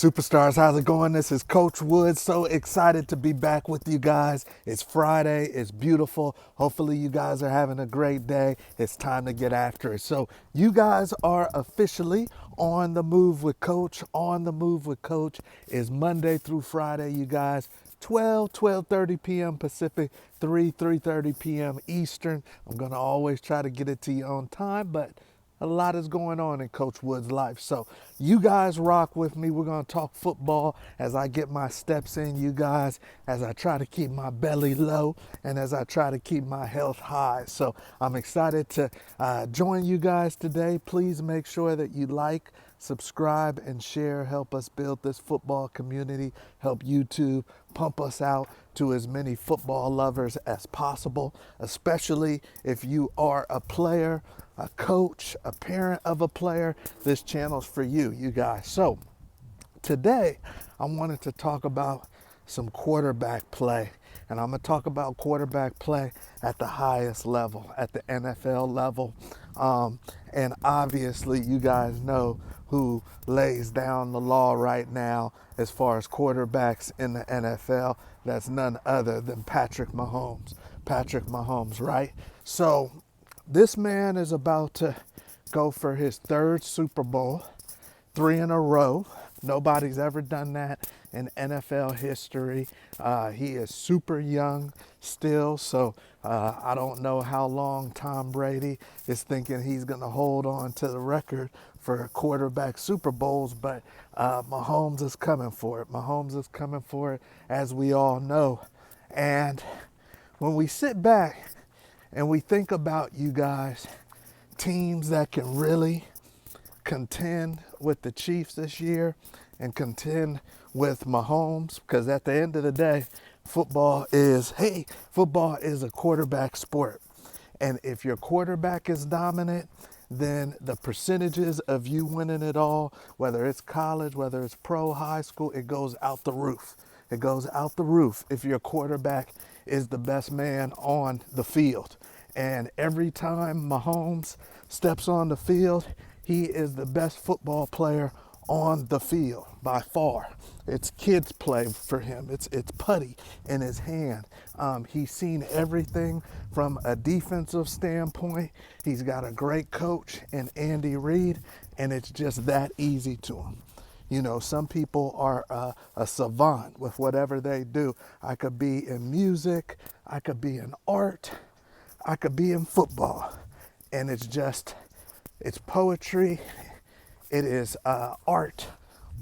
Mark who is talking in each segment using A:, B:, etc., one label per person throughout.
A: Superstars, how's it going? This is Coach Woods. So excited to be back with you guys. It's Friday. It's beautiful. Hopefully you guys are having a great day. It's time to get after it. So you guys are officially on the move with Coach. On the move with Coach is Monday through Friday, you guys. 12:30 p.m. Pacific, 3:30 p.m. Eastern. I'm going to always try to get it to you on time, but a lot is going on in Coach Wood's life. So you guys rock with me. We're going to talk football as I get my steps in, you guys, as I try to keep my belly low and as I try to keep my health high. So I'm excited to join you guys today. Please make sure that you like, subscribe, and share. Help us build this football community. Help YouTube pump us out to as many football lovers as possible, especially if you are a player, a coach, a parent of a player. This channel's for you, you guys. So today I wanted to talk about some quarterback play, and I'm going to talk about quarterback play at the highest level, at the NFL level. And obviously you guys know who lays down the law right now as far as quarterbacks in the NFL. That's none other than Patrick Mahomes. Patrick Mahomes, right? So this man is about to go for his third Super Bowl, 3 in a row. Nobody's ever done that in NFL history. He is super young still, so I don't know how long Tom Brady is thinking he's going to hold on to the record for quarterback Super Bowls, but Mahomes is coming for it. Mahomes is coming for it, as we all know. And when we sit back and we think about, you guys, teams that can really contend with the Chiefs this year and contend with Mahomes, because at the end of the day, football is a quarterback sport. And if your quarterback is dominant, then the percentages of you winning it all, whether it's college, whether it's pro, high school, it goes out the roof. It goes out the roof if your quarterback is the best man on the field. And every time Mahomes steps on the field, he is the best football player on the field by far. It's kids play for him. It's putty in his hand. He's seen everything from a defensive standpoint. He's got a great coach in Andy Reid, and it's just that easy to him. You know, some people are a savant with whatever they do. I could be in music, I could be in art, I could be in football, and it's poetry, it is art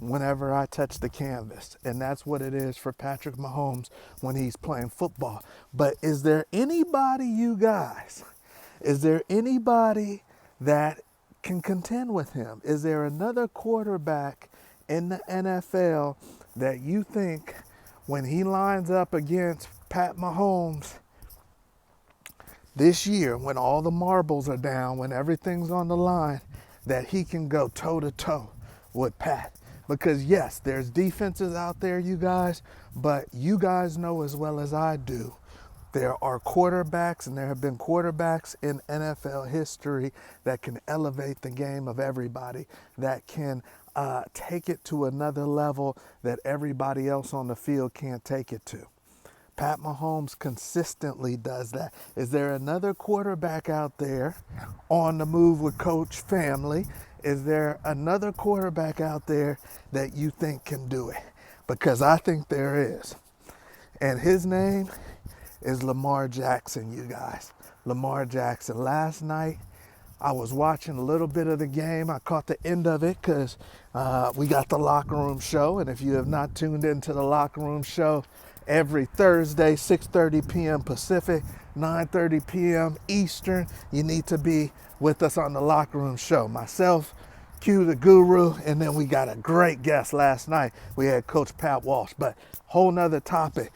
A: whenever I touch the canvas. And that's what it is for Patrick Mahomes when he's playing football. But is there anybody, you guys, is there anybody that can contend with him? Is there another quarterback in the NFL that you think when he lines up against Pat Mahomes this year, when all the marbles are down, when everything's on the line, that he can go toe-to-toe with Pat? Because yes, there's defenses out there, you guys, but you guys know as well as I do, there are quarterbacks, and there have been quarterbacks in NFL history that can elevate the game of everybody, that can take it to another level that everybody else on the field can't take it to. Pat Mahomes consistently does that. Is there another quarterback out there on the move with Coach family? Is there another quarterback out there that you think can do it? Because I think there is. And his name is Lamar Jackson, you guys. Lamar Jackson. Last night, I was watching a little bit of the game. I caught the end of it because we got the Locker Room Show. And if you have not tuned into the Locker Room Show, every Thursday, 6:30 p.m. Pacific, 9:30 p.m. Eastern, you need to be with us on the Locker Room Show. Myself, Q the Guru, and then we got a great guest last night. We had Coach Pat Walsh, but whole nother topic.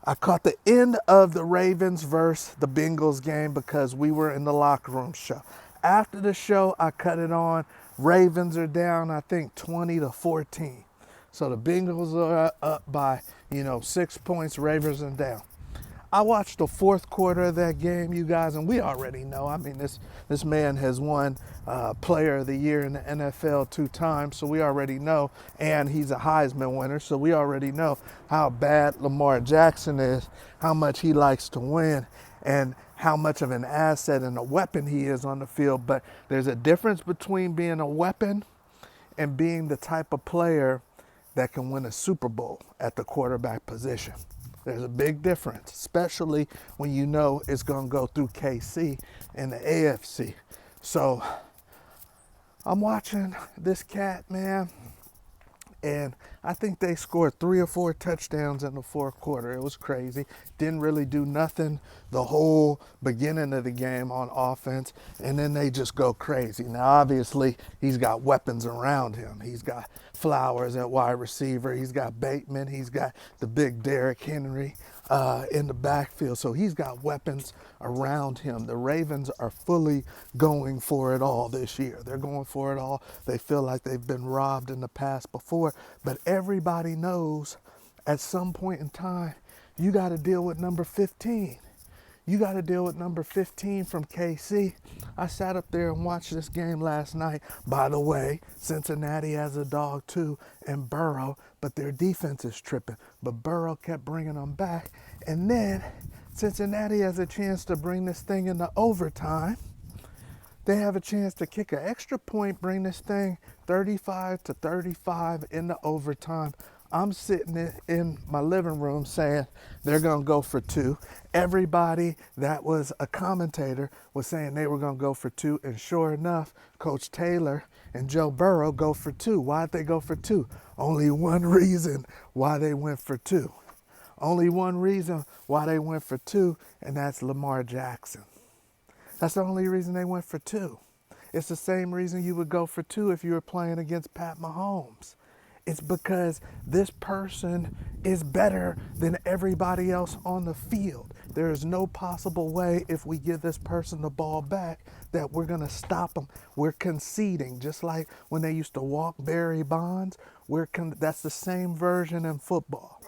A: I caught the end of the Ravens versus the Bengals game because we were in the Locker Room Show. After the show, I cut it on. Ravens are down, I think, 20-14. So the Bengals are up by, 6 points. Ravens are down. I watched the fourth quarter of that game, you guys, and we already know. I mean, this man has won Player of the Year in the NFL 2 times, so we already know. And he's a Heisman winner, so we already know how bad Lamar Jackson is, how much he likes to win, and how much of an asset and a weapon he is on the field. But there's a difference between being a weapon and being the type of player that can win a Super Bowl at the quarterback position. There's a big difference, especially when you know it's going to go through KC and the AFC. So I'm watching this cat, man, and I think they scored 3 or 4 touchdowns in the fourth quarter. It was crazy. Didn't really do nothing the whole beginning of the game on offense, and then they just go crazy. Now, obviously, he's got weapons around him. He's got Flowers at wide receiver. He's got Bateman. He's got the big Derrick Henry in the backfield. So he's got weapons around him. The Ravens are fully going for it all this year. They're going for it all. They feel like they've been robbed in the past before, but everybody knows at some point in time, you got to deal with number 15. You got to deal with number 15 from KC. I sat up there and watched this game last night. By the way, Cincinnati has a dog too, and Burrow, but their defense is tripping. But Burrow kept bringing them back. And then Cincinnati has a chance to bring this thing into overtime. They have a chance to kick an extra point, bring this thing 35-35 into overtime. I'm sitting in my living room saying they're going to go for 2. Everybody that was a commentator was saying they were going to go for 2. And sure enough, Coach Taylor and Joe Burrow go for 2. Why'd they go for 2? Only one reason why they went for 2. Only one reason why they went for 2, and that's Lamar Jackson. That's the only reason they went for 2. It's the same reason you would go for 2 if you were playing against Pat Mahomes. It's because this person is better than everybody else on the field. There is no possible way if we give this person the ball back that we're going to stop them. We're conceding, just like when they used to walk Barry Bonds. That's the same version in football.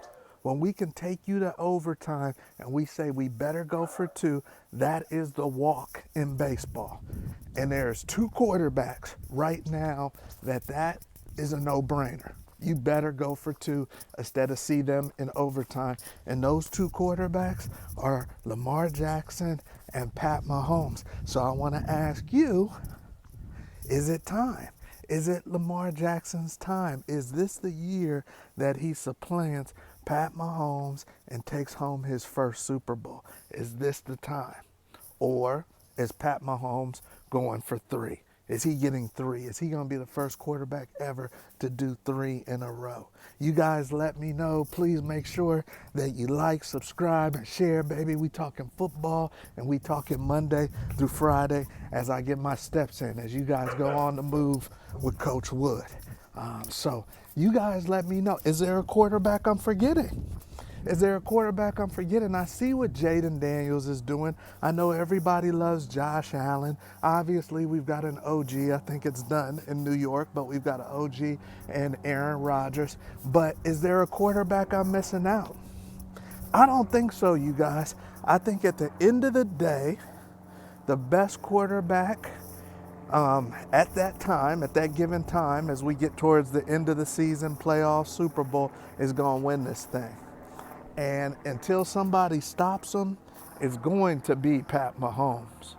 A: When we can take you to overtime and we say we better go for 2, that is the walk in baseball. And there's 2 quarterbacks right now that is a no-brainer. You better go for 2 instead of see them in overtime. And those 2 quarterbacks are Lamar Jackson and Pat Mahomes. So I want to ask you, is it time? Is it Lamar Jackson's time? Is this the year that he supplants Pat Mahomes and takes home his first Super Bowl? Is this the time? Or is Pat Mahomes going for 3? Is he getting 3? Is he going to be the first quarterback ever to do 3 in a row? You guys let me know. Please make sure that you like, subscribe, and share, baby. We talking football, and we talking Monday through Friday as I get my steps in, as you guys go on the move with Coach Wood. So you guys let me know. Is there a quarterback I'm forgetting? Is there a quarterback I'm forgetting? I see what Jaden Daniels is doing. I know everybody loves Josh Allen. Obviously, we've got an OG. I think it's done in New York, but we've got an OG and Aaron Rodgers. But is there a quarterback I'm missing out? I don't think so, you guys. I think at the end of the day, the best quarterback at that time, at that given time, as we get towards the end of the season, playoff, Super Bowl, is going to win this thing. And until somebody stops him, it's going to be Pat Mahomes.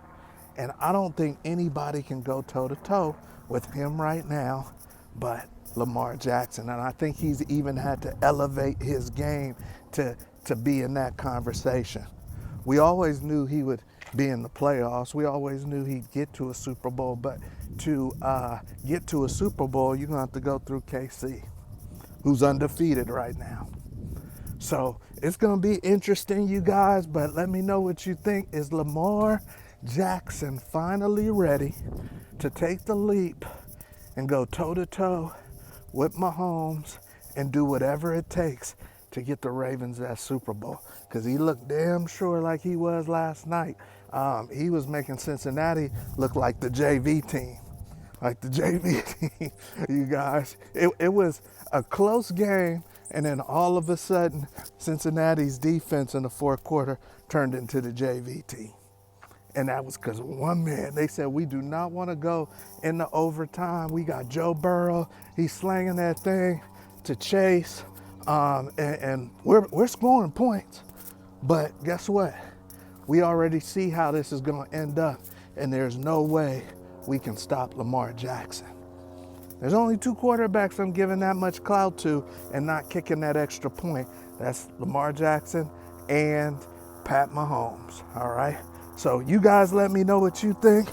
A: And I don't think anybody can go toe-to-toe with him right now but Lamar Jackson. And I think he's even had to elevate his game to be in that conversation. We always knew he would be in the playoffs. We always knew he'd get to a Super Bowl. But to get to a Super Bowl, you're going to have to go through KC, who's undefeated right now. So it's going to be interesting, you guys, but let me know what you think. Is Lamar Jackson finally ready to take the leap and go toe-to-toe with Mahomes and do whatever it takes to get the Ravens that Super Bowl? Because he looked damn sure like he was last night. He was making Cincinnati look like the JV team. Like the JV team, you guys. It was a close game. And then all of a sudden, Cincinnati's defense in the fourth quarter turned into the JV team. And that was because of one man. They said, we do not want to go into overtime. We got Joe Burrow. He's slanging that thing to Chase. And we're scoring points. But guess what? We already see how this is going to end up. And there's no way we can stop Lamar Jackson. There's only two quarterbacks I'm giving that much clout to and not kicking that extra point. That's Lamar Jackson and Pat Mahomes, all right? So you guys let me know what you think.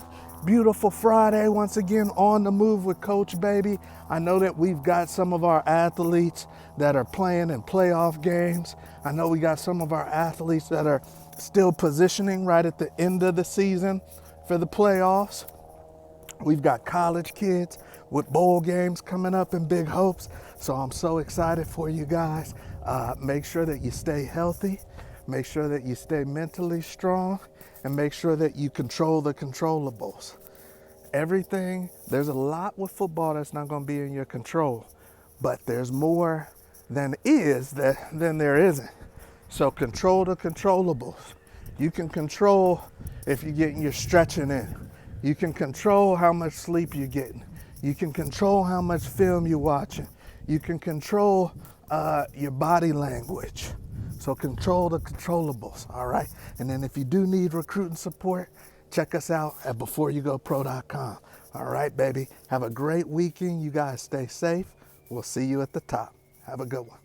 A: Beautiful Friday, once again, on the move with Coach Baby. I know that we've got some of our athletes that are playing in playoff games. I know we got some of our athletes that are still positioning right at the end of the season for the playoffs. We've got college kids with bowl games coming up and big hopes. So I'm so excited for you guys. Make sure that you stay healthy. Make sure that you stay mentally strong. And make sure that you control the controllables. Everything, there's a lot with football that's not going to be in your control. But there's more than there isn't. So control the controllables. You can control if you're getting your stretching in. You can control how much sleep you're getting. You can control how much film you're watching. You can control your body language. So control the controllables, all right? And then if you do need recruiting support, check us out at beforeyougopro.com. All right, baby. Have a great weekend. You guys stay safe. We'll see you at the top. Have a good one.